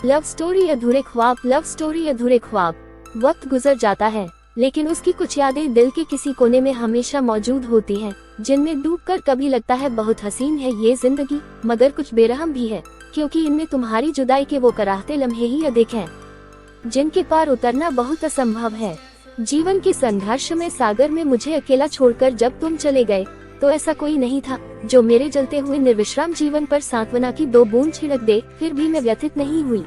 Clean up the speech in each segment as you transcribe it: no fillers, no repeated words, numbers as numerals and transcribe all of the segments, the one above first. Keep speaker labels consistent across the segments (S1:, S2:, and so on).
S1: Love story अधूरे ख्वाब, love story अधूरे ख्वाब। वक्त गुजर जाता है लेकिन उसकी कुछ यादें दिल के किसी कोने में हमेशा मौजूद होती हैं, जिनमें डूबकर कभी लगता है बहुत हसीन है ये जिंदगी, मगर कुछ बेरहम भी है, क्योंकि इनमें तुम्हारी जुदाई के वो कराहते लम्हे ही अधिक हैं, जिनके पार उतरना बहुत असंभव है। जीवन के संघर्ष में सागर में मुझे अकेला छोड़कर जब तुम चले गए, तो ऐसा कोई नहीं था जो मेरे जलते हुए निर्विश्राम जीवन पर सांत्वना की दो बूंद छिड़क दे। फिर भी मैं व्यथित नहीं हुई,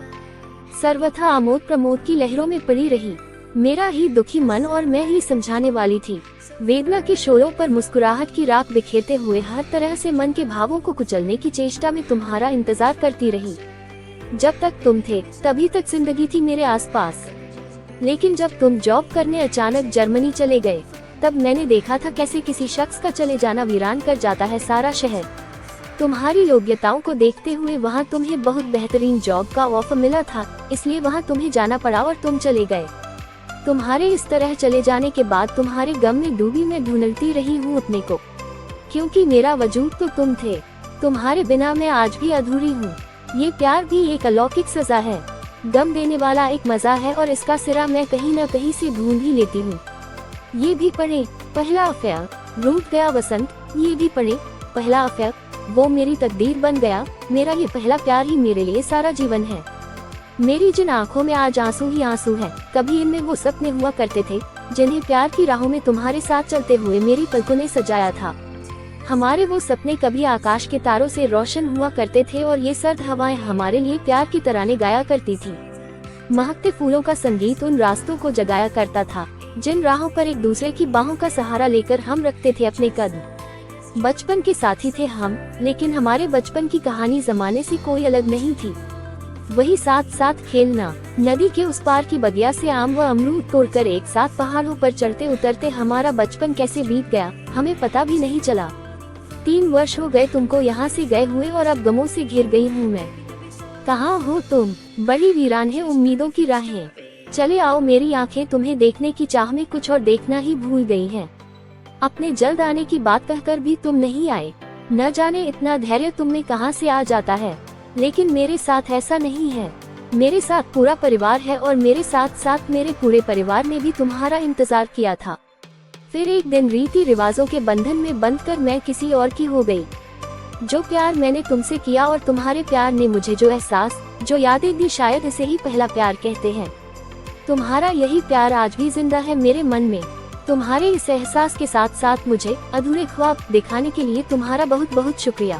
S1: सर्वथा आमोद प्रमोद की लहरों में पड़ी रही। मेरा ही दुखी मन और मैं ही समझाने वाली थी। वेदना के शोलों पर मुस्कुराहट की राख बिखेरते हुए हर तरह से मन के भावों को कुचलने की चेष्टा में तुम्हारा इंतजार करती रही। जब तक तुम थे तभी तक जिंदगी थी मेरे आसपास, लेकिन जब तुम जॉब करने अचानक जर्मनी चले गए, तब मैंने देखा था कैसे किसी शख्स का चले जाना वीरान कर जाता है सारा शहर। तुम्हारी योग्यताओं को देखते हुए वहाँ तुम्हें बहुत बेहतरीन जॉब का ऑफर मिला था, इसलिए वहाँ तुम्हें जाना पड़ा और तुम चले गए। तुम्हारे इस तरह चले जाने के बाद तुम्हारे गम में डूबी मैं ढूंढती रही हूँ अपने को, क्योंकि मेरा वजूद तो तुम थे। तुम्हारे बिना मैं आज भी अधूरी हूँ। ये प्यार भी एक अलौकिक सजा है, गम देने वाला एक मजा है, और इसका सिरा मैं कहीं न कहीं से ढूंढ ही लेती हूँ। ये भी पढ़े पहला अफेयर, रूठ गया वसंत। ये भी पढ़े पहला अफेयर, वो मेरी तकदीर बन गया। मेरा ये पहला प्यार ही मेरे लिए सारा जीवन है। मेरी जिन आंखों में आज आंसू ही आंसू है, कभी इनमें वो सपने हुआ करते थे जिन्हें प्यार की राहों में तुम्हारे साथ चलते हुए मेरी पलकों ने सजाया था। हमारे वो सपने कभी आकाश के तारों से रोशन हुआ करते थे, और ये सर्द हवाएं हमारे लिए प्यार की तराने गाया करती थी। महकते फूलों का संगीत उन रास्तों को जगाया करता था जिन राहों पर एक दूसरे की बाहों का सहारा लेकर हम रखते थे अपने कदम। बचपन के साथी थे हम, लेकिन हमारे बचपन की कहानी जमाने से कोई अलग नहीं थी। वही साथ साथ खेलना, नदी के उस पार की बगिया से आम व अमरूद तोड़कर एक साथ पहाड़ों पर चढ़ते उतरते हमारा बचपन कैसे बीत गया हमें पता भी नहीं चला। 3 वर्ष हो गए तुमको यहाँ से गए हुए, और अब गमों से घिर गई हूँ मैं। कहाँ हो तुम? बड़ी वीरान है उम्मीदों की राहें। चले आओ, मेरी आंखें तुम्हें देखने की चाह में कुछ और देखना ही भूल गई हैं। अपने जल्द आने की बात कहकर भी तुम नहीं आए। न जाने इतना धैर्य तुम में कहाँ से आ जाता है, लेकिन मेरे साथ ऐसा नहीं है। मेरे साथ पूरा परिवार है, और मेरे साथ साथ मेरे पूरे परिवार ने भी तुम्हारा इंतजार किया था। फिर एक दिन रीति रिवाजों के बंधन में बंधकर मैं किसी और की हो गई। जो प्यार मैंने तुमसे किया और तुम्हारे प्यार ने मुझे जो एहसास, जो यादें दी, शायद इसे ही पहला प्यार कहते हैं। तुम्हारा यही प्यार आज भी जिंदा है मेरे मन में। तुम्हारे इस एहसास के साथ साथ मुझे अधूरे ख्वाब दिखाने के लिए तुम्हारा बहुत बहुत शुक्रिया।